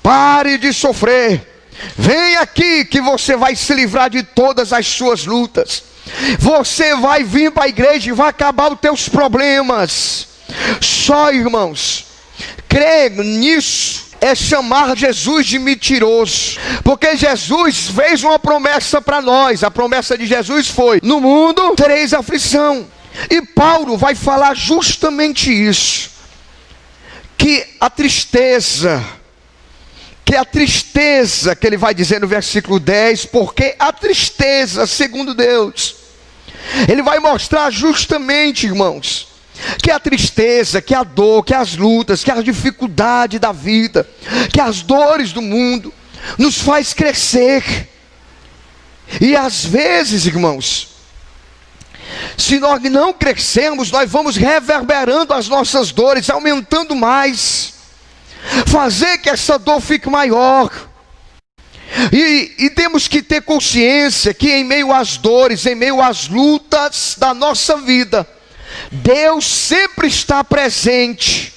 Pare de sofrer. Vem aqui que você vai se livrar de todas as suas lutas. Você vai vir para a igreja e vai acabar os teus problemas. Só, irmãos, crer nisso é chamar Jesus de mentiroso. Porque Jesus fez uma promessa para nós. A promessa de Jesus foi: no mundo tereis aflição. E Paulo vai falar justamente isso. Que a tristeza que ele vai dizer no versículo 10, porque a tristeza, segundo Deus, ele vai mostrar justamente, irmãos, que a tristeza, que a dor, que as lutas, que a dificuldade da vida, que as dores do mundo, nos faz crescer. E às vezes, irmãos, se nós não crescermos, nós vamos reverberando as nossas dores, aumentando mais, fazer que essa dor fique maior. E temos que ter consciência que em meio às dores, em meio às lutas da nossa vida, Deus sempre está presente.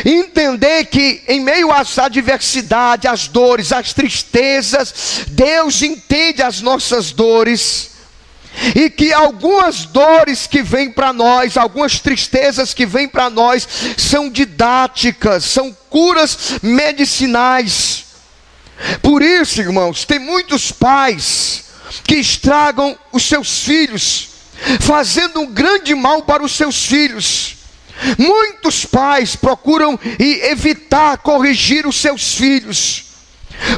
Entender que em meio às adversidades, às dores, às tristezas, Deus entende as nossas dores. E que algumas dores que vêm para nós, algumas tristezas que vêm para nós, são didáticas, são curas medicinais. Por isso, irmãos, tem muitos pais que estragam os seus filhos, fazendo um grande mal para os seus filhos. Muitos pais procuram evitar corrigir os seus filhos,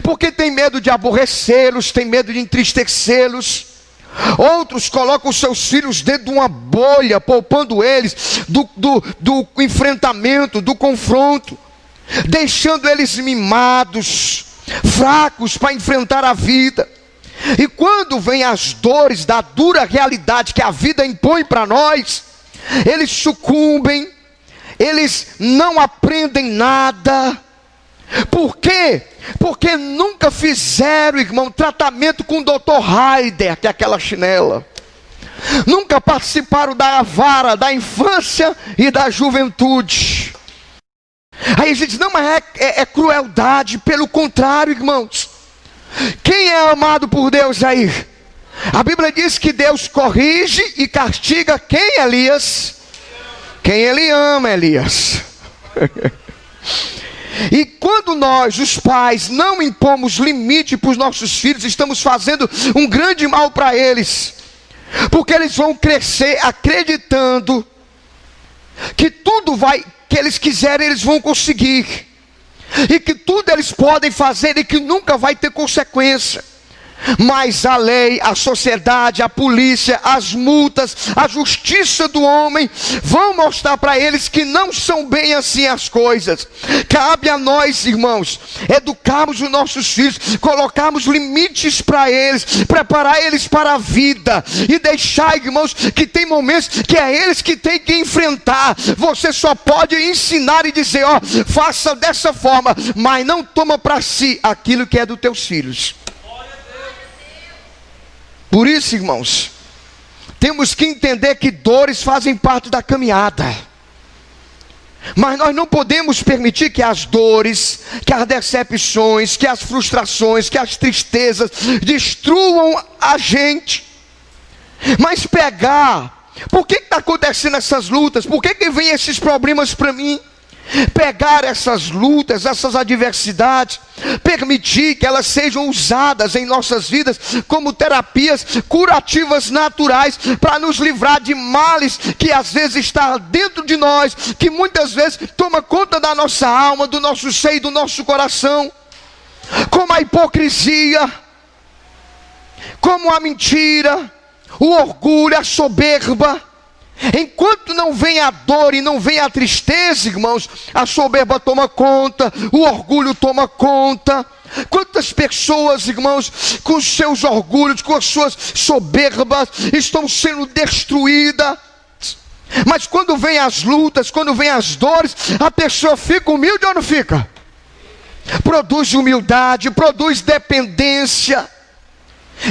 porque tem medo de aborrecê-los, tem medo de entristecê-los. Outros colocam os seus filhos dentro de uma bolha, poupando eles do enfrentamento, do confronto, deixando eles mimados, fracos para enfrentar a vida. E quando vem as dores da dura realidade que a vida impõe para nós, eles sucumbem, eles não aprendem nada. Por quê? Porque nunca fizeram, irmão, tratamento com o Dr. Heider, que é aquela chinela. Nunca participaram da vara da infância e da juventude. Aí a gente diz: não, mas é crueldade. Pelo contrário, irmãos, quem é amado por Deus aí? A Bíblia diz que Deus corrige e castiga quem, Elias? Quem Ele ama, Elias. E quando nós, os pais, não impomos limite para os nossos filhos, estamos fazendo um grande mal para eles. Porque eles vão crescer acreditando que tudo que eles quiserem, eles vão conseguir. E que tudo eles podem fazer e que nunca vai ter consequência. Mas a lei, a sociedade, a polícia, as multas, a justiça do homem vão mostrar para eles que não são bem assim as coisas. Cabe a nós, irmãos, educarmos os nossos filhos, colocarmos limites para eles, preparar eles para a vida e deixar, irmãos, que tem momentos que é eles que têm que enfrentar. Você só pode ensinar e dizer: ó, faça dessa forma, mas não toma para si aquilo que é dos teus filhos. Por isso, irmãos, temos que entender que dores fazem parte da caminhada. Mas nós não podemos permitir que as dores, que as decepções, que as frustrações, que as tristezas destruam a gente. Mas por que está acontecendo essas lutas? Por que vem esses problemas para mim? Pegar essas lutas, essas adversidades, permitir que elas sejam usadas em nossas vidas como terapias curativas naturais, para nos livrar de males que às vezes está dentro de nós, que muitas vezes toma conta da nossa alma, do nosso seio, do nosso coração, como a hipocrisia, como a mentira, o orgulho, a soberba. Enquanto não vem a dor e não vem a tristeza, irmãos, a soberba toma conta, o orgulho toma conta. Quantas pessoas, irmãos, com seus orgulhos, com as suas soberbas, estão sendo destruídas. Mas quando vem as lutas, quando vem as dores, a pessoa fica humilde ou não fica? Produz humildade, produz dependência.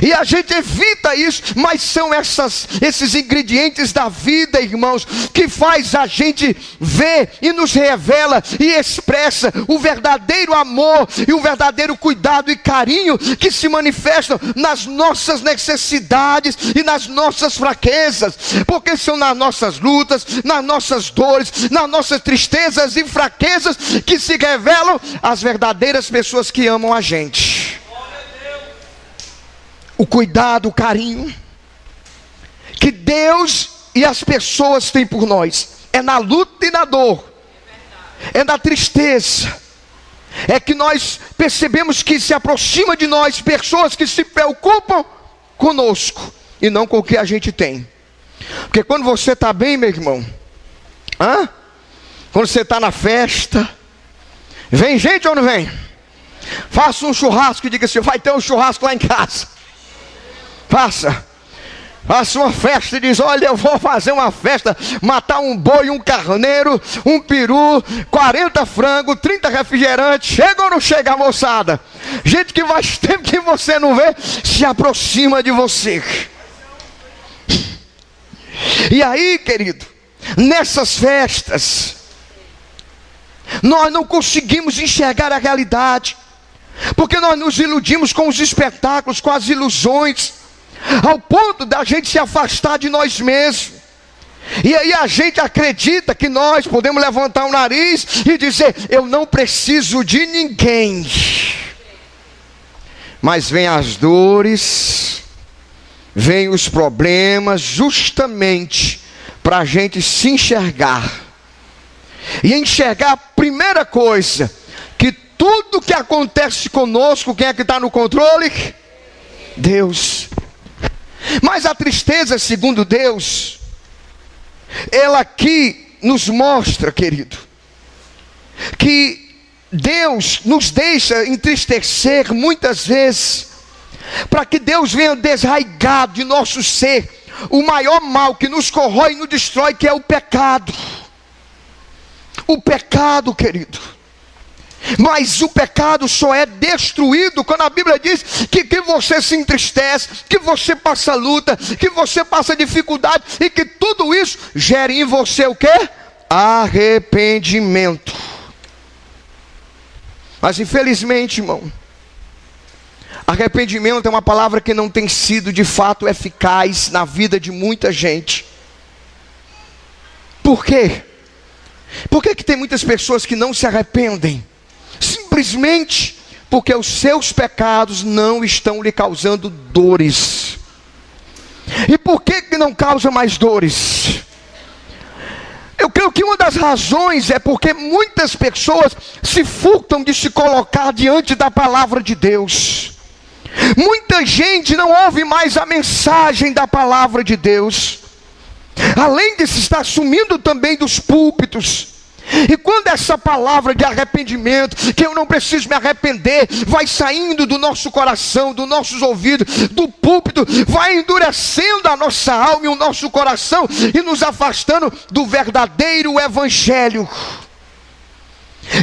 E a gente evita isso, mas são esses ingredientes da vida, irmãos, que faz a gente ver e nos revela e expressa o verdadeiro amor e o verdadeiro cuidado e carinho que se manifestam nas nossas necessidades e nas nossas fraquezas, porque são nas nossas lutas, nas nossas dores, nas nossas tristezas e fraquezas que se revelam as verdadeiras pessoas que amam a gente. O cuidado, o carinho que Deus e as pessoas têm por nós é na luta e na dor, é na tristeza, é que nós percebemos que se aproxima de nós pessoas que se preocupam conosco e não com o que a gente tem. Porque quando você está bem, meu irmão, quando você está na festa, vem gente ou não vem? Faça um churrasco e diga assim: vai ter um churrasco lá em casa. Faça uma festa e diz: olha, eu vou fazer uma festa, matar um boi, um carneiro, um peru, 40 frangos, 30 refrigerantes. Chega ou não chega, moçada? Gente que faz tempo que você não vê, se aproxima de você. E aí, querido, nessas festas, nós não conseguimos enxergar a realidade, porque nós nos iludimos com os espetáculos, com as ilusões, ao ponto da gente se afastar de nós mesmos. E aí a gente acredita que nós podemos levantar o nariz e dizer: eu não preciso de ninguém. Mas vem as dores, vem os problemas, justamente para a gente se enxergar. E enxergar a primeira coisa, que tudo que acontece conosco, quem é que está no controle? Deus. Mas a tristeza, segundo Deus, ela aqui nos mostra, querido, que Deus nos deixa entristecer muitas vezes, para que Deus venha desraigar de nosso ser o maior mal que nos corrói e nos destrói, que é o pecado. O pecado, querido. Mas o pecado só é destruído quando a Bíblia diz que você se entristece, que você passa luta, que você passa dificuldade, e que tudo isso gera em você o quê? Arrependimento. Mas infelizmente, irmão, arrependimento é uma palavra que não tem sido de fato eficaz na vida de muita gente. Por quê? Por que tem muitas pessoas que não se arrependem? Simplesmente porque os seus pecados não estão lhe causando dores. E por que não causa mais dores? Eu creio que uma das razões é porque muitas pessoas se furtam de se colocar diante da palavra de Deus. Muita gente não ouve mais a mensagem da palavra de Deus, além de se estar sumindo também dos púlpitos. E quando essa palavra de arrependimento, que eu não preciso me arrepender, vai saindo do nosso coração, dos nossos ouvidos, do púlpito, vai endurecendo a nossa alma e o nosso coração e nos afastando do verdadeiro evangelho.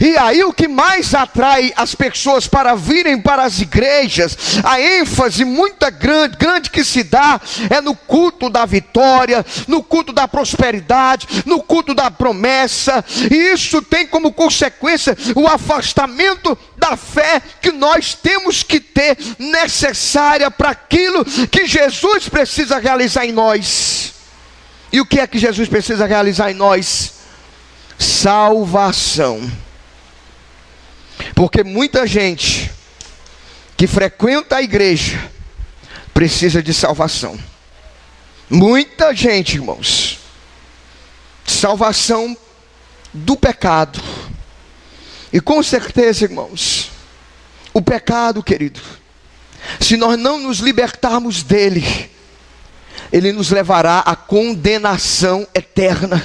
E aí o que mais atrai as pessoas para virem para as igrejas, a ênfase muito grande que se dá é no culto da vitória, no culto da prosperidade, no culto da promessa. E isso tem como consequência o afastamento da fé que nós temos que ter, necessária para aquilo que Jesus precisa realizar em nós. E o que é que Jesus precisa realizar em nós? Salvação. Porque muita gente que frequenta a igreja precisa de salvação. Muita gente, irmãos. Salvação do pecado. E com certeza, irmãos, o pecado, querido, se nós não nos libertarmos dele, ele nos levará à condenação eterna.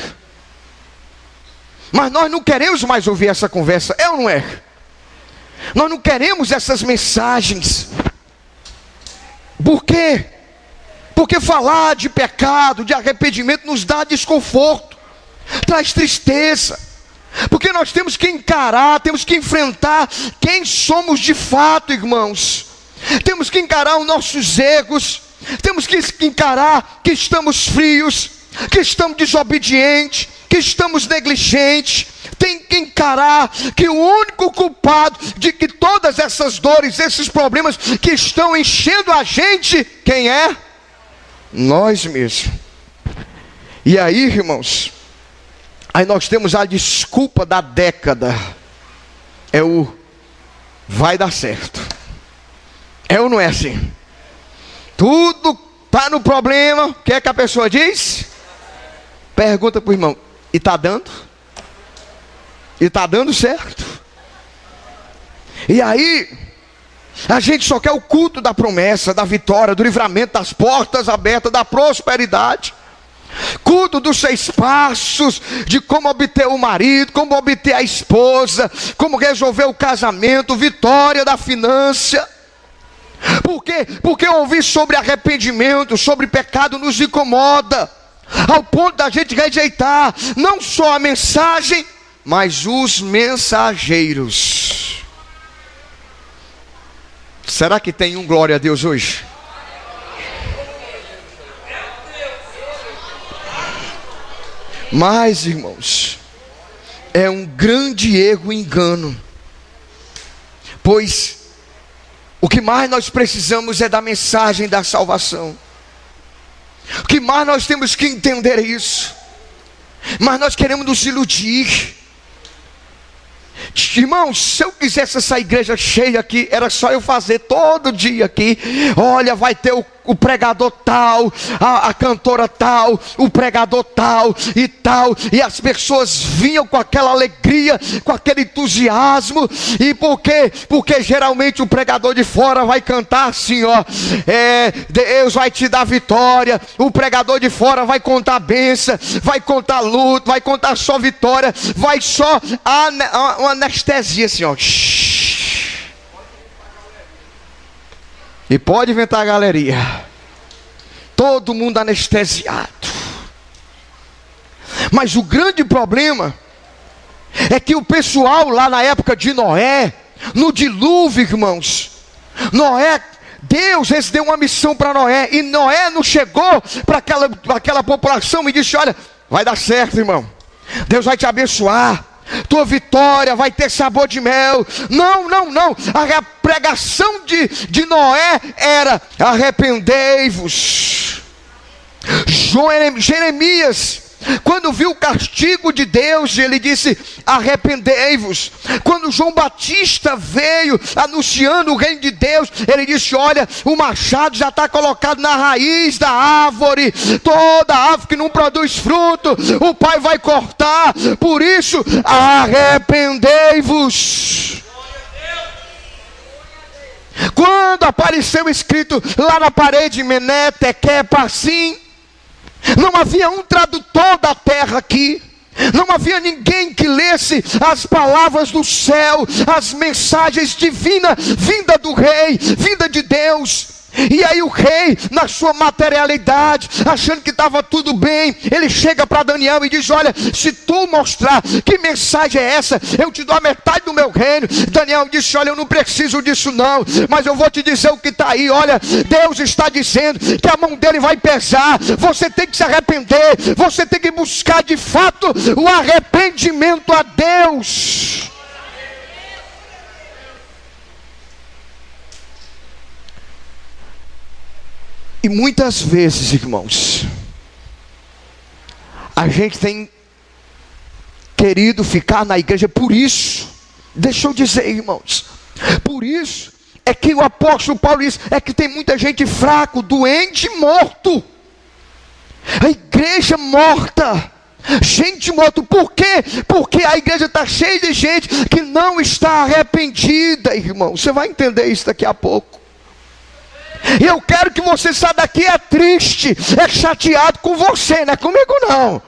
Mas nós não queremos mais ouvir essa conversa, é ou não é? Nós não queremos essas mensagens. Por quê? Porque falar de pecado, de arrependimento, nos dá desconforto, traz tristeza. Porque nós temos que encarar, temos que enfrentar quem somos de fato, irmãos. temos que encarar os nossos egos, temos que encarar que estamos frios, que estamos desobedientes, que estamos negligentes. Tem que encarar que o único culpado de que todas essas dores, esses problemas que estão enchendo a gente, quem é? Nós mesmos. E aí, irmãos, aí nós temos a desculpa da década, é o vai dar certo. É ou não é assim? Tudo está no problema, o que é que a pessoa diz? Pergunta para o irmão, e está dando? E está dando certo? E aí, a gente só quer o culto da promessa, da vitória, do livramento, das portas abertas, da prosperidade. Culto dos 6 passos, de como obter o marido, como obter a esposa, como resolver o casamento, vitória da finança. Por quê? Porque ouvir sobre arrependimento, sobre pecado nos incomoda, ao ponto da gente rejeitar não só a mensagem, mas os mensageiros. Será que tem um glória a Deus hoje? Mas, irmãos, é um grande erro e engano, pois o que mais nós precisamos é da mensagem da salvação. O que mais nós temos que entender é isso. Mas nós queremos nos iludir. Irmãos, se eu quisesse essa igreja cheia aqui, era só eu fazer todo dia aqui. Olha, vai ter o pregador tal, a cantora tal, o pregador tal, e as pessoas vinham com aquela alegria, com aquele entusiasmo. E por quê? Porque geralmente o pregador de fora vai cantar assim, ó, Deus vai te dar vitória. O pregador de fora vai contar bênção, vai contar luta, vai contar só vitória, vai só uma anestesia assim, ó. E pode inventar a galeria, todo mundo anestesiado. Mas o grande problema é que o pessoal lá na época de Noé, no dilúvio, irmãos, Noé, Deus deu uma missão para Noé, e Noé não chegou para aquela população e disse: olha, vai dar certo, irmão, Deus vai te abençoar, tua vitória vai ter sabor de mel. Não, não, não. A pregação de Noé era: arrependei-vos. Jeremias, quando viu o castigo de Deus, ele disse: arrependei-vos. Quando João Batista veio anunciando o reino de Deus, ele disse: olha, o machado já está colocado na raiz da árvore. Toda árvore que não produz fruto, o Pai vai cortar. Por isso, arrependei-vos. Quando apareceu escrito lá na parede, Mené, Tekel, Parsim, não havia um tradutor da terra aqui. Não havia ninguém que lesse as palavras do céu, as mensagens divinas, vinda do rei, vinda de Deus. E aí o rei, na sua materialidade, achando que estava tudo bem, ele chega para Daniel e diz: olha, se tu mostrar que mensagem é essa, eu te dou a metade do meu reino. Daniel disse: olha, eu não preciso disso não, mas eu vou te dizer o que está aí. Olha, Deus está dizendo que a mão dele vai pesar. Você tem que se arrepender, você tem que buscar de fato o arrependimento a Deus. E muitas vezes, irmãos, a gente tem querido ficar na igreja. Por isso, deixa eu dizer, irmãos, por isso é que o apóstolo Paulo diz, é que tem muita gente fraco, doente, morto. A igreja morta, gente morta. Por quê? Porque a igreja está cheia de gente que não está arrependida, irmão. Você vai entender isso daqui a pouco. E eu quero que você saia daqui triste, chateado com você, não é comigo não.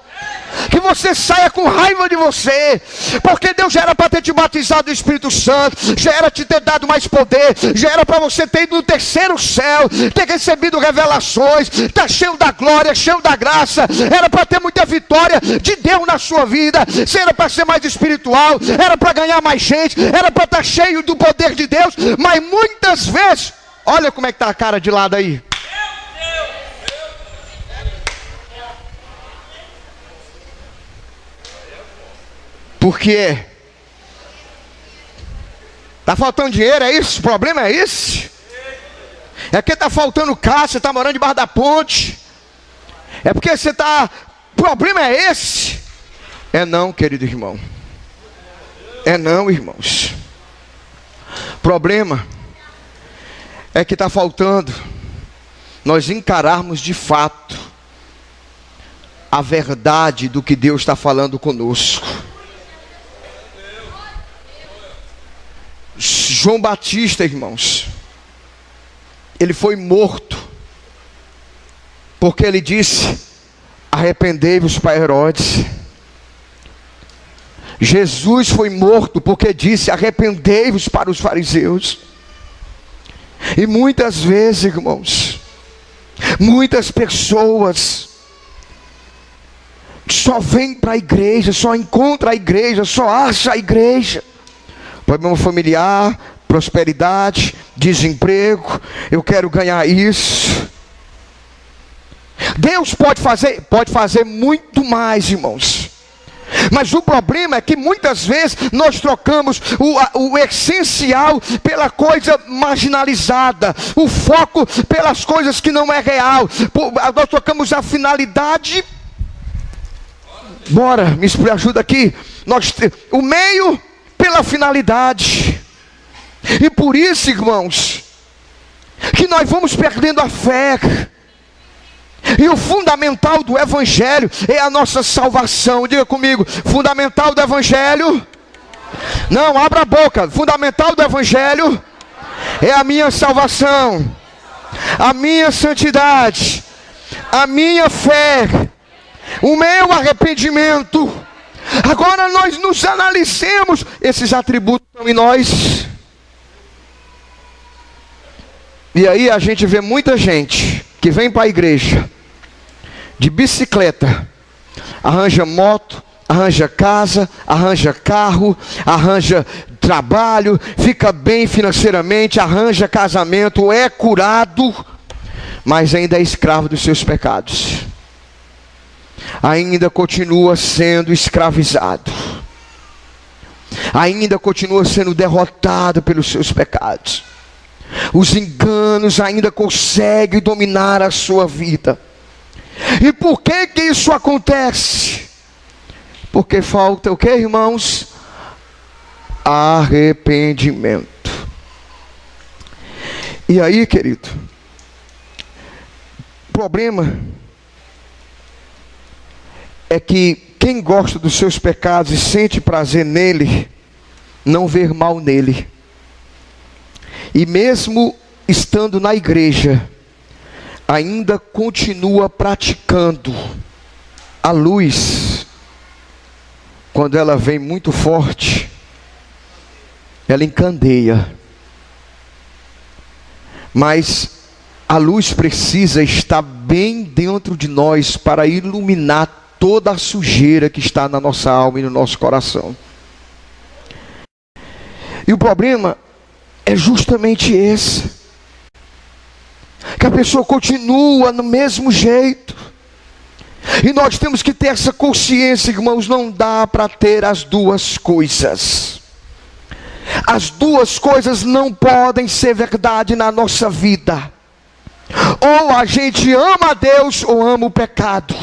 Que você saia com raiva de você, porque Deus já era para ter te batizado do Espírito Santo, já era te ter dado mais poder, já era para você ter ido no terceiro céu, ter recebido revelações, estar cheio da glória, cheio da graça. Era para ter muita vitória de Deus na sua vida, era para ser mais espiritual, era para ganhar mais gente, era para estar cheio do poder de Deus. Mas muitas vezes, Olha como é que está a cara de lado aí. Por quê? Está faltando dinheiro, é isso? O problema é esse? É que está faltando casa, você está morando debaixo da ponte. É porque você está... O problema é esse? É não, querido irmão. É não, irmãos. Problema é que está faltando nós encararmos de fato a verdade do que Deus está falando conosco. João Batista, irmãos, ele foi morto porque ele disse: arrependei-vos para Herodes. Jesus foi morto porque disse: arrependei-vos para os fariseus. E muitas vezes, irmãos, muitas pessoas só vêm para a igreja, só encontram a igreja, só acham a igreja. Problema familiar, prosperidade, desemprego, eu quero ganhar isso. Deus pode fazer muito mais, irmãos. Mas o problema é que muitas vezes nós trocamos o essencial pela coisa marginalizada, o foco pelas coisas que não é real. Nós trocamos a finalidade. Bora, me ajuda aqui. O meio pela finalidade. E por isso, irmãos, que nós vamos perdendo a fé. E o fundamental do Evangelho é a nossa salvação. Diga comigo, fundamental do Evangelho. Não, abra a boca. Fundamental do Evangelho é a minha salvação, a minha santidade, a minha fé, o meu arrependimento. Agora nós nos analisemos. Esses atributos estão em nós. E aí a gente vê muita gente que vem para a igreja de bicicleta, arranja moto, arranja casa, arranja carro, arranja trabalho, fica bem financeiramente, arranja casamento, é curado, mas ainda é escravo dos seus pecados. Ainda continua sendo escravizado. Ainda continua sendo derrotado pelos seus pecados. Os enganos ainda conseguem dominar a sua vida. E por que que isso acontece? Porque falta o que, irmãos? Arrependimento. E aí, querido, o problema é que quem gosta dos seus pecados e sente prazer nele, não vê mal nele. E mesmo estando na igreja, ainda continua praticando. A luz, quando ela vem muito forte, ela encandeia. Mas a luz precisa estar bem dentro de nós para iluminar toda a sujeira que está na nossa alma e no nosso coração. E o problema é justamente esse, que a pessoa continua no mesmo jeito. E nós temos que ter essa consciência, irmãos. Não dá para ter as duas coisas. As duas coisas não podem ser verdade na nossa vida. Ou a gente ama a Deus ou ama o pecado.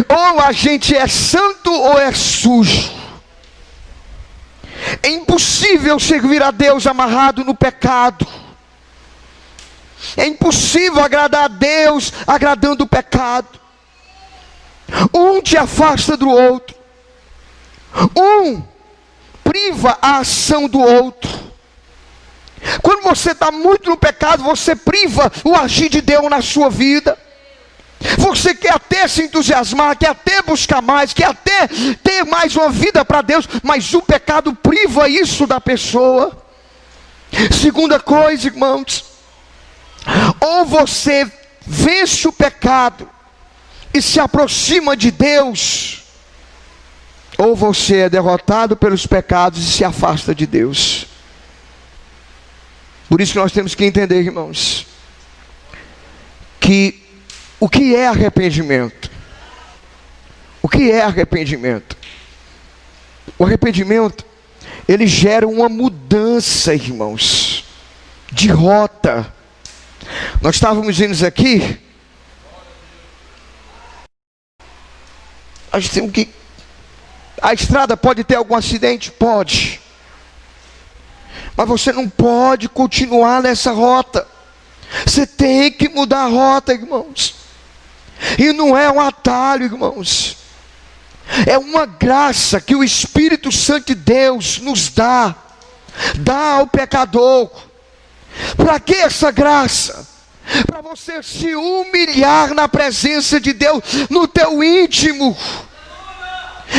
Ou a gente é santo ou é sujo. É impossível servir a Deus amarrado no pecado. É impossível agradar a Deus agradando o pecado. Um te afasta do outro. Um priva a ação do outro. Quando você está muito no pecado, você priva o agir de Deus na sua vida. Você quer até se entusiasmar, quer até buscar mais, quer até ter mais uma vida para Deus, mas o pecado priva isso da pessoa. Segunda coisa, irmãos, ou você vence o pecado e se aproxima de Deus, ou você é derrotado pelos pecados e se afasta de Deus. Por isso que nós temos que entender, irmãos, que o que é arrependimento? O que é arrependimento? O arrependimento, ele gera uma mudança, irmãos, de rota. Nós estávamos indo aqui, nós temos que... A estrada pode ter algum acidente? Pode. Mas você não pode continuar nessa rota. Você tem que mudar a rota, irmãos. E não é um atalho, irmãos. É uma graça que o Espírito Santo de Deus nos dá ao pecador. Para que essa graça? Para você se humilhar na presença de Deus, no teu íntimo,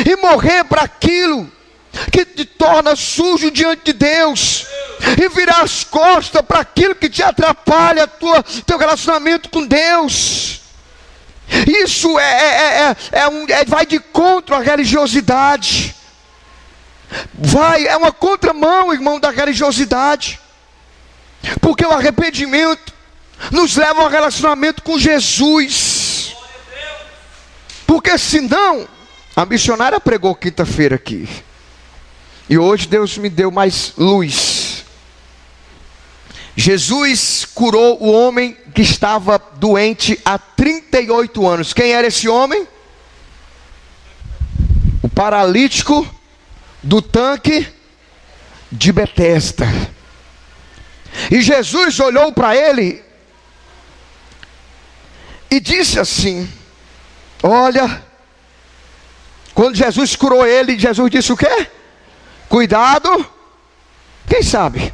e morrer para aquilo que te torna sujo diante de Deus, e virar as costas para aquilo que te atrapalha teu relacionamento com Deus. Isso vai de contra a religiosidade. É uma contramão, irmão, da religiosidade. Porque o arrependimento nos leva a um relacionamento com Jesus. Porque senão, a missionária pregou quinta-feira aqui, e hoje Deus me deu mais luz. Jesus curou o homem que estava doente há 38 anos. Quem era esse homem? O paralítico do tanque de Betesda. E Jesus olhou para ele e disse assim: olha, quando Jesus curou ele, Jesus disse o quê? Cuidado. Quem sabe?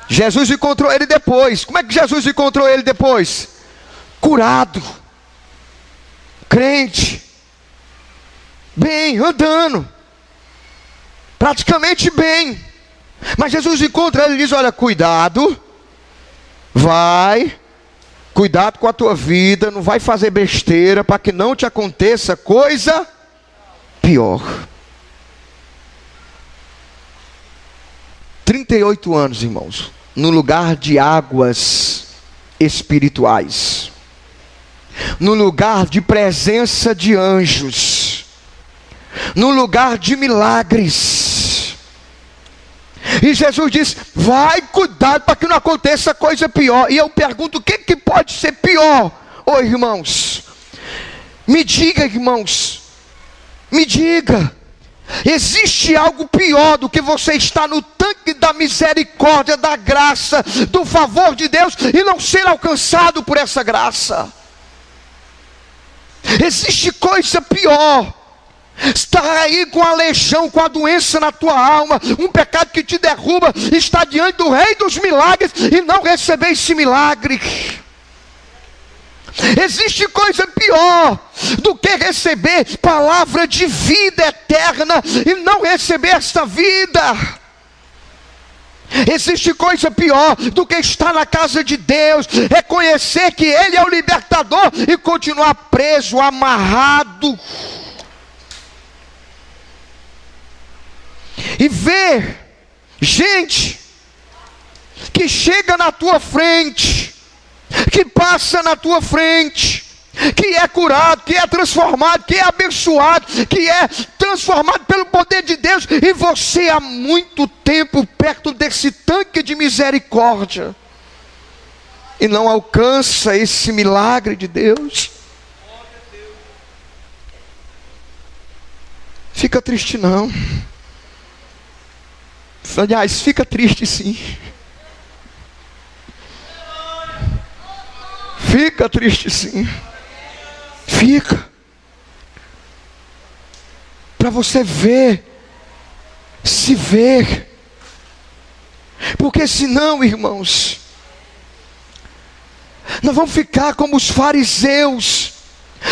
Jesus encontrou ele depois. Como é que Jesus encontrou ele depois? Curado, crente, bem, andando, praticamente bem. Mas Jesus encontra ele e diz: olha, cuidado, cuidado com a tua vida, não vai fazer besteira, para que não te aconteça coisa pior. 38 anos, irmãos, no lugar de águas espirituais, no lugar de presença de anjos, no lugar de milagres. E Jesus diz: vai, cuidado para que não aconteça coisa pior. E eu pergunto: o que pode ser pior? Ô irmãos, me diga, irmãos, me diga. Existe algo pior do que você estar no tanque da misericórdia, da graça, do favor de Deus e não ser alcançado por essa graça? Existe coisa pior. Estar aí com a legião, com a doença na tua alma, um pecado que te derruba, está diante do Rei dos milagres e não receber esse milagre. Existe coisa pior do que receber palavra de vida eterna e não receber esta vida. Existe coisa pior do que estar na casa de Deus, reconhecer que Ele é o libertador e continuar preso, amarrado. E ver gente que chega na tua frente, que passa na tua frente, que é curado, que é transformado, que é abençoado, que é transformado pelo poder de Deus, e você há muito tempo perto desse tanque de misericórdia e não alcança esse milagre de Deus. Fica triste não. Aliás, fica triste sim. Fica triste sim. Fica. Para você ver, se ver. Porque senão, irmãos, nós vamos ficar como os fariseus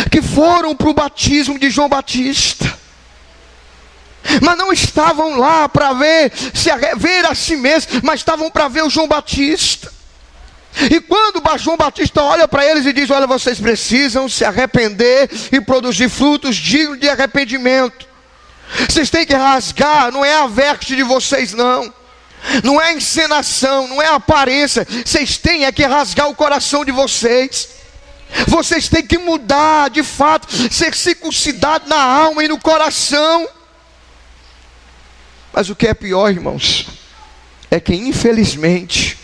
que foram para o batismo de João Batista, mas não estavam lá para ver a si mesmo, mas estavam para ver o João Batista. E quando João Batista olha para eles e diz: olha, vocês precisam se arrepender e produzir frutos dignos de arrependimento. Vocês têm que rasgar, não é a veste de vocês não. Não é encenação, não é aparência. Vocês têm é que rasgar o coração de vocês. Vocês têm que mudar, de fato, ser circuncidado na alma e no coração. Mas o que é pior, irmãos, é que infelizmente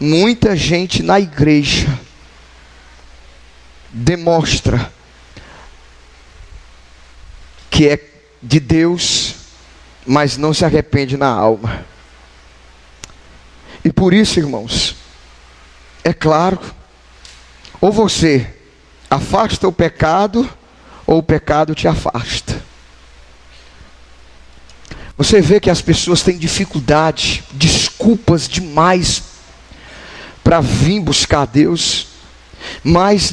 muita gente na igreja demonstra que é de Deus, mas não se arrepende na alma. E por isso, irmãos, é claro, ou você afasta o pecado, ou o pecado te afasta. Você vê que as pessoas têm dificuldade, desculpas demais para vir buscar Deus, mas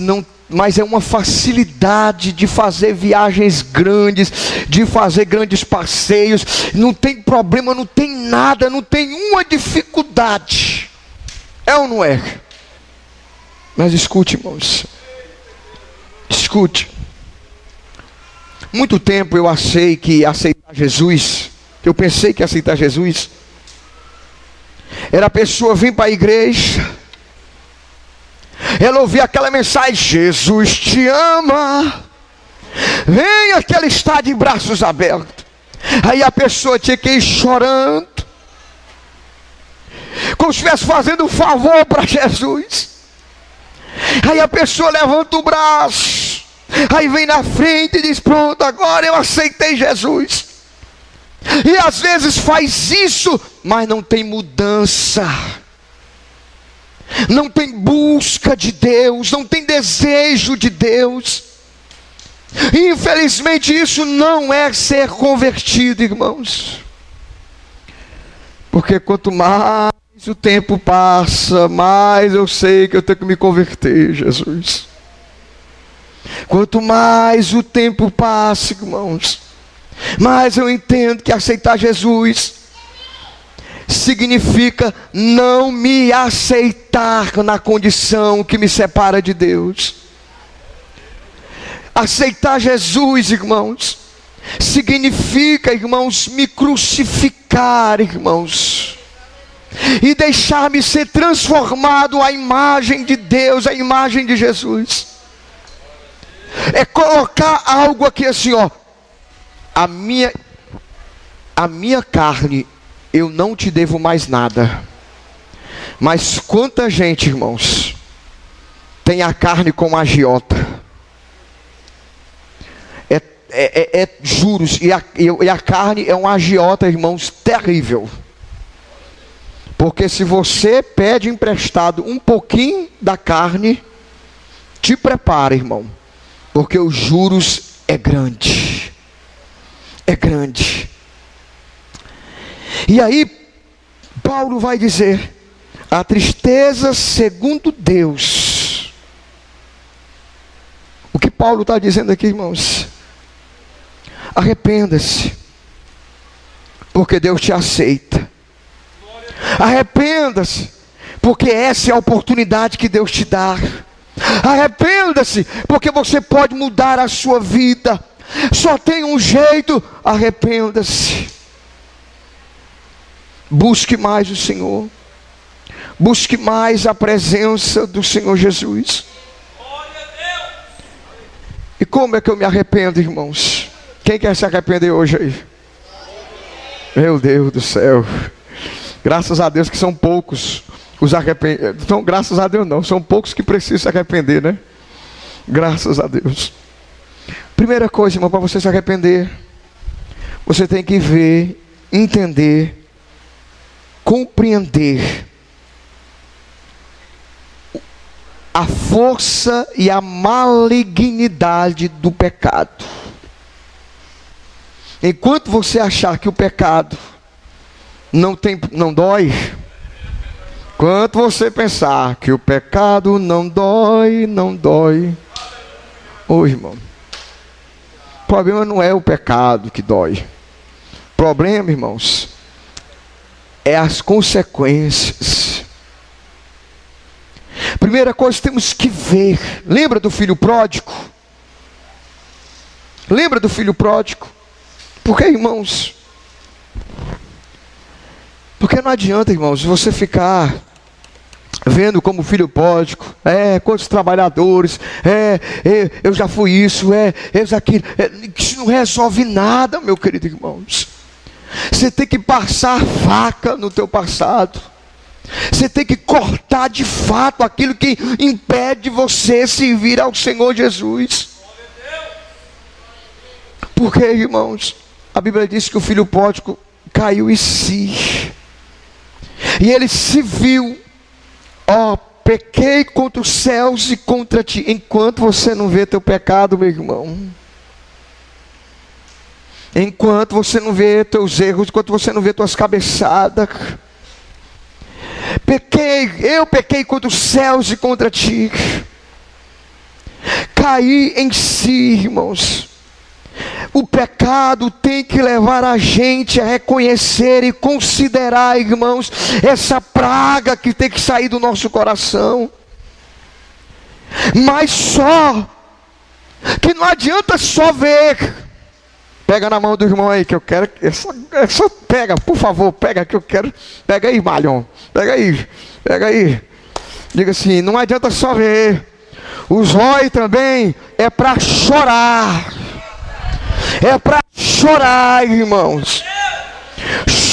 é uma facilidade de fazer viagens grandes, de fazer grandes passeios. Não tem problema, não tem nada, não tem uma dificuldade. É ou não é? Mas escute, irmãos, escute. Muito tempo eu achei que aceitar Jesus, eu pensei que aceitar Jesus era a pessoa vir para a igreja, ela ouvia aquela mensagem: Jesus te ama, venha que Ele está de braços abertos. Aí a pessoa tinha que ir chorando, como se estivesse fazendo um favor para Jesus. Aí a pessoa levanta o braço, aí vem na frente e diz: pronto, agora eu aceitei Jesus. E às vezes faz isso, mas não tem mudança, não tem busca de Deus, não tem desejo de Deus. Infelizmente isso não é ser convertido, irmãos. Porque quanto mais o tempo passa, mais eu sei que eu tenho que me converter, Jesus. Quanto mais o tempo passa, irmãos, mais eu entendo que aceitar Jesus significa não me aceitar na condição que me separa de Deus. Aceitar Jesus, irmãos, significa, irmãos, me crucificar, irmãos, e deixar-me ser transformado à imagem de Deus, à imagem de Jesus. É colocar algo aqui assim, ó: a minha carne, eu não te devo mais nada. Mas quanta gente, irmãos, tem a carne como agiota. Juros, e a carne é um agiota, irmãos, terrível. Porque se você pede emprestado um pouquinho da carne, te prepara, irmão, porque os juros é grande. É grande. E aí Paulo vai dizer: a tristeza segundo Deus. O que Paulo está dizendo aqui, irmãos? Arrependa-se, porque Deus te aceita. Arrependa-se, porque essa é a oportunidade que Deus te dá. Arrependa-se, porque você pode mudar a sua vida. Só tem um jeito: arrependa-se. Busque mais o Senhor. Busque mais a presença do Senhor Jesus. E como é que eu me arrependo, irmãos? Quem quer se arrepender hoje aí? Meu Deus do céu. Graças a Deus que são poucos os arrependidos. Então, graças a Deus não, são poucos que precisam se arrepender, né? Graças a Deus. Primeira coisa, irmão, para você se arrepender, você tem que ver, entender, compreender a força e a malignidade do pecado. Enquanto você achar que o pecado não dói, enquanto você pensar que o pecado não dói, ô irmão, o problema não é o pecado que dói. O problema, irmãos, é as consequências. Primeira coisa, temos que ver. Lembra do filho pródigo? Lembra do filho pródigo? Porque, irmãos, Porque não adianta, irmãos, você ficar vendo como filho pródigo, quantos trabalhadores, eu já fui isso, eu aquilo, isso não resolve nada, meu querido irmãos. Você tem que passar faca no teu passado, você tem que cortar de fato aquilo que impede você servir ao Senhor Jesus. Porque, irmãos, a Bíblia diz que o filho pródigo caiu em si, e ele se viu: pequei contra os céus e contra ti. Enquanto você não vê teu pecado, meu irmão, enquanto você não vê teus erros, enquanto você não vê tuas cabeçadas, eu pequei contra os céus e contra ti. Caí em si, irmãos. O pecado tem que levar a gente a reconhecer e considerar, irmãos, essa praga que tem que sair do nosso coração. Mas só que não adianta só ver. Pega na mão do irmão aí que eu quero. Só pega, por favor, pega que eu quero. Pega aí, Malhão. Pega aí. Diga assim: não adianta só ver. Os olhos também é para chorar. É para chorar, irmãos.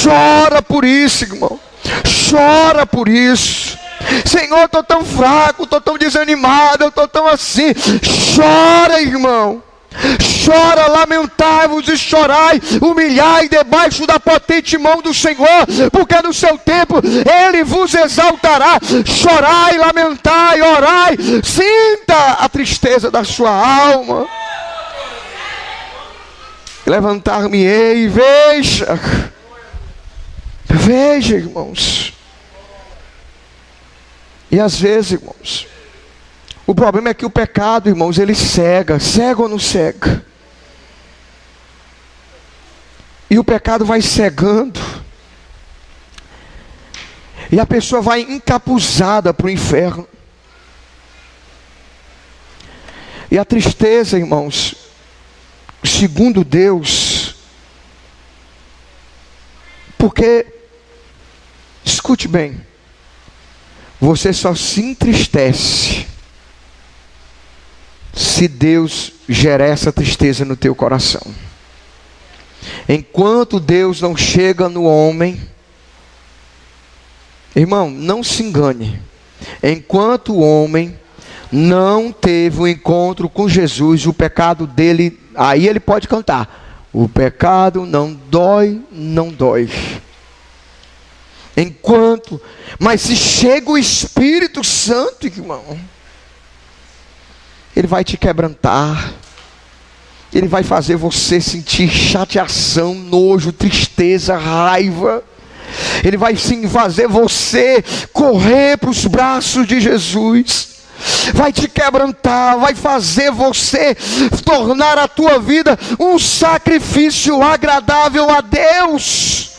Chora por isso, irmão. Chora por isso. Senhor, eu estou tão fraco, estou tão desanimado, eu estou tão assim. Chora, irmão. Chora, lamentai-vos e chorai, humilhai debaixo da potente mão do Senhor, porque no seu tempo Ele vos exaltará. Chorai, lamentai, orai, sinta a tristeza da sua alma. Levantar-me-ei e veja, irmãos. E às vezes, irmãos, o problema é que o pecado, irmãos, ele cega ou não cega? E o pecado vai cegando, e a pessoa vai encapuzada para o inferno. E a tristeza, irmãos, segundo Deus, porque, escute bem, você só se entristece se Deus gerar essa tristeza no teu coração. Enquanto Deus não chega no homem, irmão, não se engane, enquanto o homem não teve um encontro com Jesus, o pecado dele, aí ele pode cantar: o pecado não dói. Mas se chega o Espírito Santo, irmão, ele vai te quebrantar, ele vai fazer você sentir chateação, nojo, tristeza, raiva. Ele vai sim fazer você correr para os braços de Jesus. Vai te quebrantar, vai fazer você tornar a tua vida um sacrifício agradável a Deus.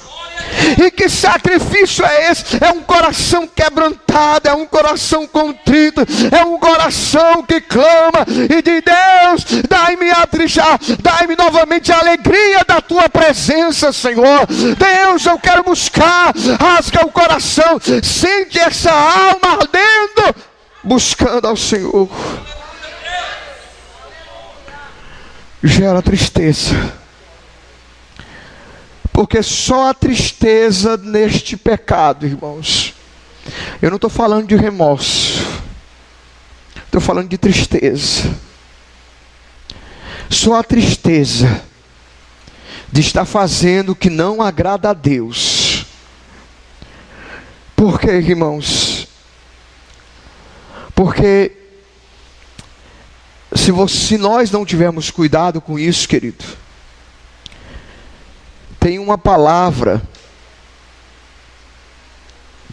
E que sacrifício é esse? É um coração quebrantado, é um coração contrito, é um coração que clama e diz: Deus, dai-me novamente a alegria da tua presença, Senhor. Deus, eu quero buscar. Rasga o coração, sente essa alma ardendo, buscando ao Senhor. Gera tristeza, porque só a tristeza neste pecado, irmãos. Eu não estou falando de remorso, estou falando de tristeza. Só a tristeza de estar fazendo o que não agrada a Deus. Por quê, irmãos? Porque se nós não tivermos cuidado com isso, querido, tem uma palavra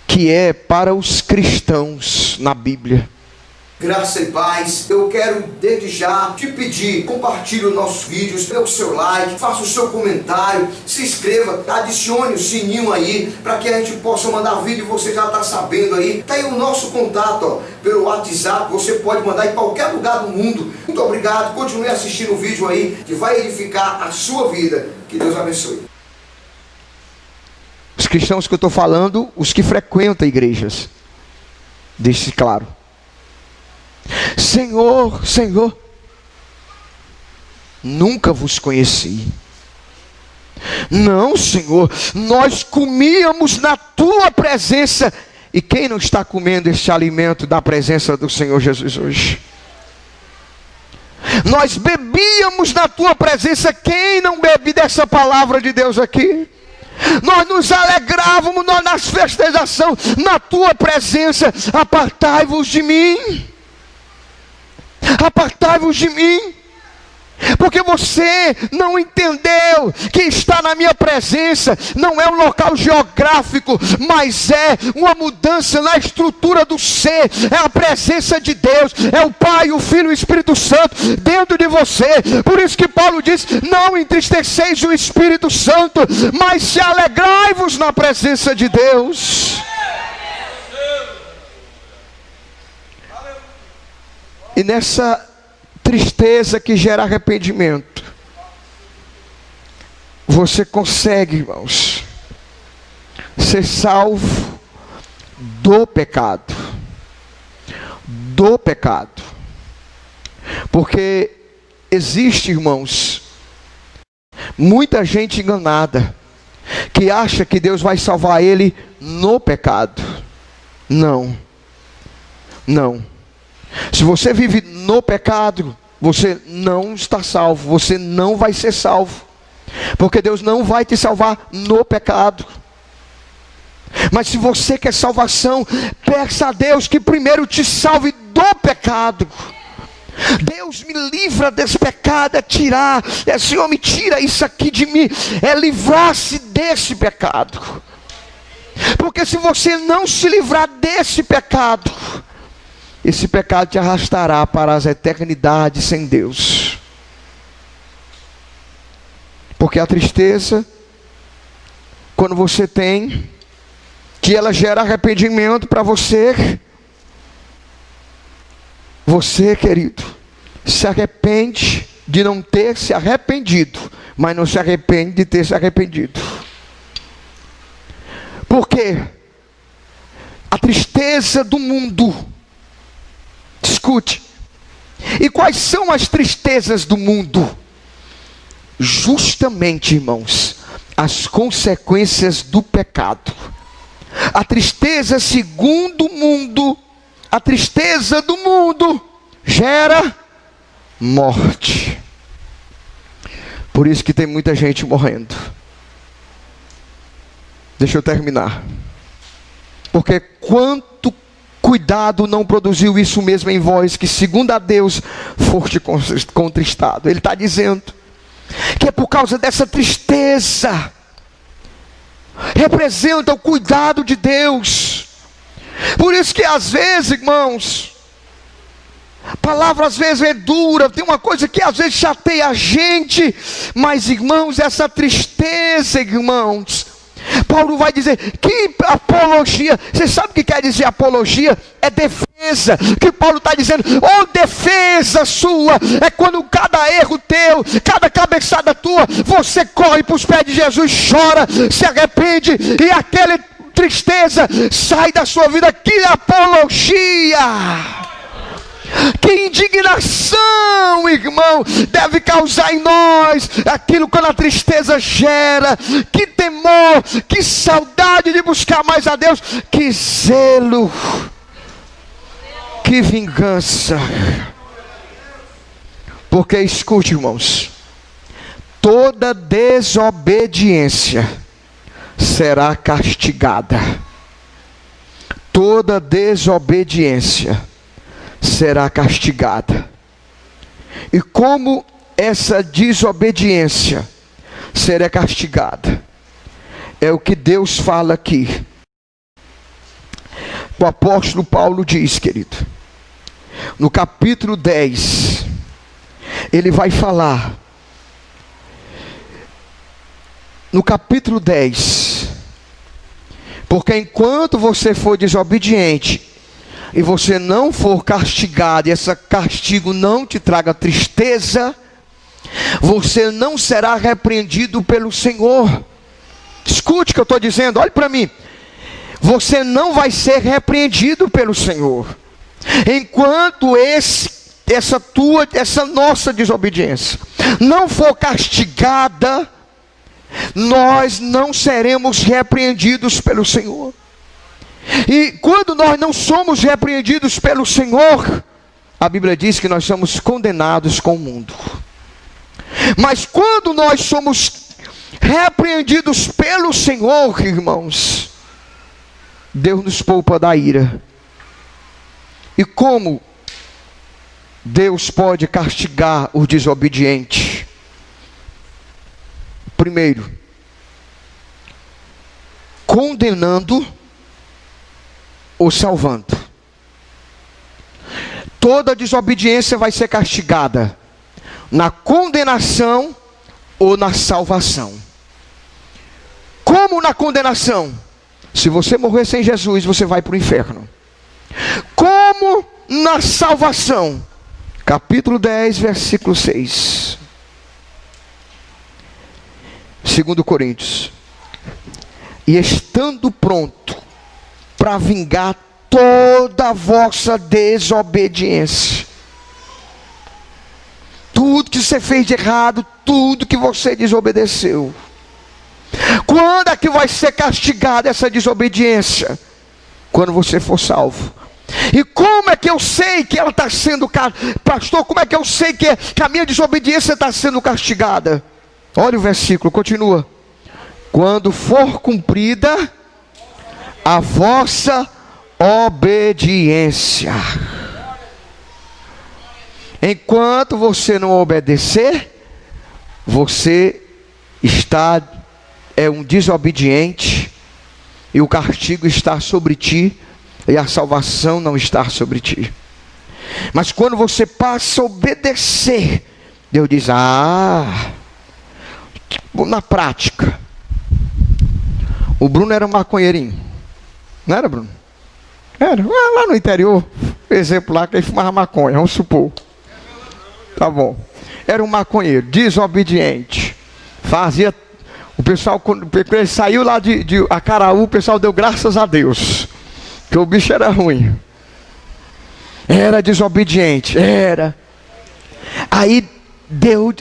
que é para os cristãos na Bíblia. Graça e paz, eu quero desde já te pedir: compartilhe os nossos vídeos, dê o seu like, faça o seu comentário, se inscreva, adicione o sininho aí, para que a gente possa mandar vídeo. Você já está sabendo aí, tá aí o nosso contato, pelo WhatsApp, você pode mandar em qualquer lugar do mundo. Muito obrigado, continue assistindo o vídeo aí, que vai edificar a sua vida. Que Deus abençoe. Os cristãos que eu estou falando, os que frequentam igrejas. Deixe claro. Senhor, Senhor, nunca vos conheci. Não, Senhor, nós comíamos na tua presença. E quem não está comendo este alimento da presença do Senhor Jesus hoje? Nós bebíamos na tua presença. Quem não bebe dessa palavra de Deus aqui? Nós nos alegrávamos nas festejações na tua presença. Apartai-vos de mim. Apartai-vos de mim. Porque você não entendeu que estar na minha presença não é um local geográfico, mas é uma mudança na estrutura do ser. É a presença de Deus, é o Pai, o Filho e o Espírito Santo dentro de você. Por isso que Paulo diz: não entristeceis o Espírito Santo, mas se alegrai-vos na presença de Deus. E nessa tristeza que gera arrependimento, você consegue, irmãos, ser salvo do pecado. Do pecado. Porque existe, irmãos, muita gente enganada, que acha que Deus vai salvar ele no pecado. Não. Não. Se você vive no pecado, você não está salvo, você não vai ser salvo, porque Deus não vai te salvar no pecado. Mas se você quer salvação, peça a Deus que primeiro te salve do pecado. Deus, me livra desse pecado, é tirar, Senhor, me tira isso aqui de mim, é livrar-se desse pecado. Porque se você não se livrar desse pecado, esse pecado te arrastará para as eternidades sem Deus. Porque a tristeza, quando você tem, que ela gera arrependimento para você. Você, querido, se arrepende de não ter se arrependido, mas não se arrepende de ter se arrependido. Por quê? A tristeza do mundo. Escute. E quais são as tristezas do mundo? Justamente, irmãos, as consequências do pecado. A tristeza segundo o mundo, a tristeza do mundo gera morte. Por isso que tem muita gente morrendo. Deixa eu terminar. Porque quanto cuidado não produziu isso mesmo em vós, que segundo a Deus foste contristado. Ele está dizendo que é por causa dessa tristeza, representa o cuidado de Deus. Por isso que às vezes, irmãos, a palavra às vezes é dura, tem uma coisa que às vezes chateia a gente, mas irmãos, essa tristeza, irmãos, Paulo vai dizer que apologia, você sabe o que quer dizer apologia? É defesa. Que Paulo está dizendo, defesa sua, é quando cada erro teu, cada cabeçada tua, você corre para os pés de Jesus, chora, se arrepende, e aquela tristeza sai da sua vida. Que apologia! Que indignação, irmão, deve causar em nós aquilo quando a tristeza gera. Que temor, que saudade de buscar mais a Deus, que zelo, que vingança. Porque escute, irmãos, toda desobediência será castigada. Toda desobediência será castigada. E como essa desobediência será castigada? É o que Deus fala aqui. O apóstolo Paulo diz, querido, no capítulo 10, ele vai falar, no capítulo 10, porque enquanto você for desobediente, e você não for castigado, e esse castigo não te traga tristeza, você não será repreendido pelo Senhor. Escute o que eu estou dizendo, olhe para mim. Você não vai ser repreendido pelo Senhor enquanto essa nossa desobediência não for castigada. Nós não seremos repreendidos pelo Senhor. E quando nós não somos repreendidos pelo Senhor, a Bíblia diz que nós somos condenados com o mundo. Mas quando nós somos repreendidos pelo Senhor, irmãos, Deus nos poupa da ira. E como Deus pode castigar o desobediente? Primeiro, condenando ou salvando. Toda desobediência vai ser castigada na condenação ou na salvação. Como na condenação? Se você morrer sem Jesus, você vai para o inferno. Como na salvação? Capítulo 10, versículo 6. 2 Coríntios. E estando pronto para vingar toda a vossa desobediência, tudo que você fez de errado, tudo que você desobedeceu. Quando é que vai ser castigada essa desobediência? Quando você for salvo. E como é que eu sei que ela está sendo, pastor, como é que eu sei que a minha desobediência está sendo castigada? Olha o versículo, continua. Quando for cumprida a vossa obediência. Enquanto você não obedecer, você é um desobediente, e o castigo está sobre ti, e a salvação não está sobre ti. Mas quando você passa a obedecer, Deus diz, na prática, o Bruno era um maconheirinho, não era, Bruno? Era, lá no interior, exemplo lá, que ele fumava maconha, vamos supor. Tá bom. Era um maconheiro, desobediente. Fazia, o pessoal, quando ele saiu lá de Acaraú, o pessoal deu graças a Deus, que o bicho era ruim. Era desobediente, era. Aí Deus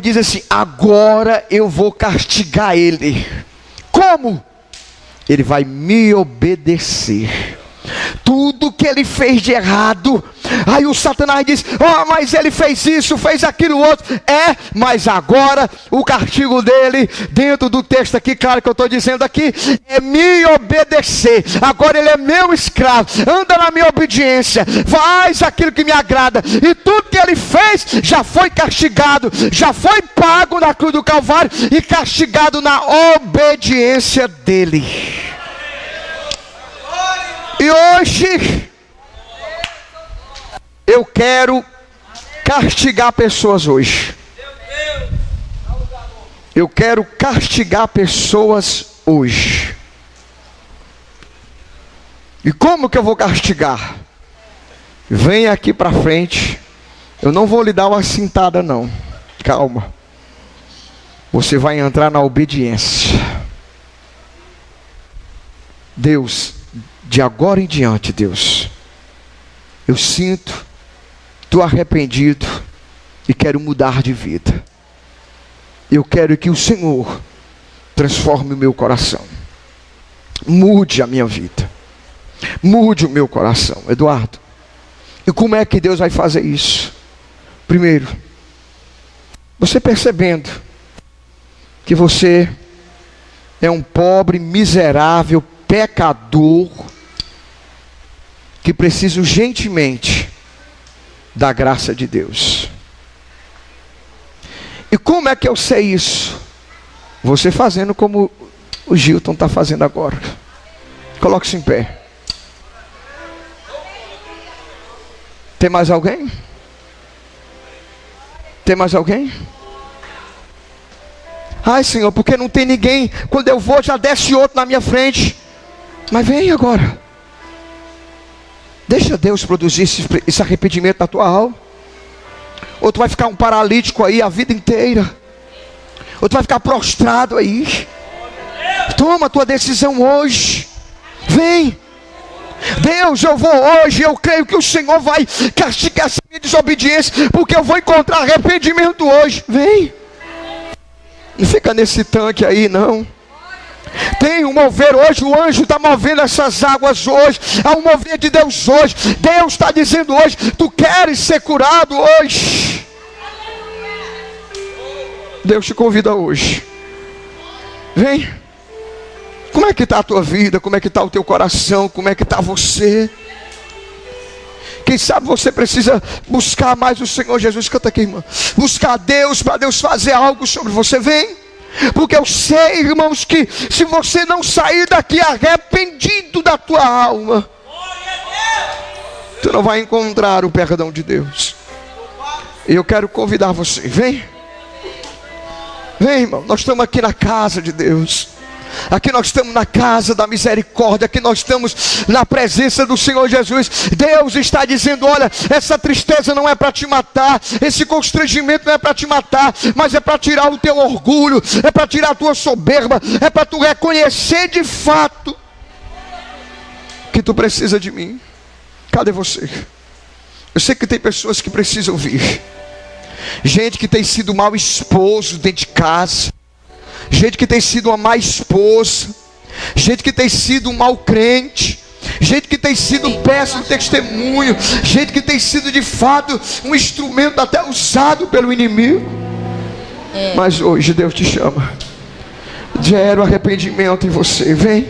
diz assim, agora eu vou castigar ele. Como? Ele vai me obedecer. Tudo que ele fez de errado, aí o Satanás diz, mas ele fez isso, fez aquilo outro. Mas agora o castigo dele, dentro do texto aqui, claro que eu estou dizendo aqui, é me obedecer. Agora ele é meu escravo, anda na minha obediência, faz aquilo que me agrada. E tudo que ele fez já foi castigado, já foi pago na cruz do Calvário e castigado na obediência dele. E hoje eu quero castigar pessoas hoje. Eu quero castigar pessoas hoje. E como que eu vou castigar? Vem aqui para frente. Eu não vou lhe dar uma cintada não. Calma. Você vai entrar na obediência. Deus, de agora em diante, Deus, eu sinto, estou arrependido e quero mudar de vida. Eu quero que o Senhor transforme o meu coração, mude a minha vida, mude o meu coração. Eduardo, e como é que Deus vai fazer isso? Primeiro, você percebendo que você é um pobre, miserável, pecador, que precisa urgentemente da graça de Deus. E como é que eu sei isso? Você fazendo como o Gilton está fazendo agora. Coloque-se em pé. Tem mais alguém? Tem mais alguém? Ai, Senhor, porque não tem ninguém. Quando eu vou, já desce outro na minha frente. Mas vem agora. Deixa Deus produzir esse arrependimento na tua alma. Ou tu vai ficar um paralítico aí a vida inteira. Ou tu vai ficar prostrado aí? Toma a tua decisão hoje. Vem. Deus, eu vou hoje. Eu creio que o Senhor vai castigar essa minha desobediência, porque eu vou encontrar arrependimento hoje. Vem. Não fica nesse tanque aí, não. Tem um mover hoje, o anjo está movendo essas águas hoje. Há um mover de Deus hoje. Deus está dizendo hoje: tu queres ser curado hoje? Deus te convida hoje. Vem. Como é que está a tua vida? Como é que está o teu coração? Como é que está você? Quem sabe você precisa buscar mais o Senhor Jesus. Canta aqui, irmão. Buscar a Deus, para Deus fazer algo sobre você. Vem. Porque eu sei, irmãos, que se você não sair daqui arrependido da tua alma, tu não vai encontrar o perdão de Deus. E eu quero convidar você. Vem. Vem, irmão. Nós estamos aqui na casa de Deus. Aqui nós estamos na casa da misericórdia. Aqui nós estamos na presença do Senhor Jesus. Deus está dizendo: olha, essa tristeza não é para te matar, esse constrangimento não é para te matar, mas é para tirar o teu orgulho, é para tirar a tua soberba, é para tu reconhecer de fato que tu precisa de mim. Cadê você? Eu sei que tem pessoas que precisam vir. Gente que tem sido mau esposo dentro de casa, gente que tem sido uma má esposa, gente que tem sido um mau crente, gente que tem sido um péssimo testemunho, gente que tem sido de fato um instrumento até usado pelo inimigo. Mas hoje Deus te chama. Gera o arrependimento em você. Vem.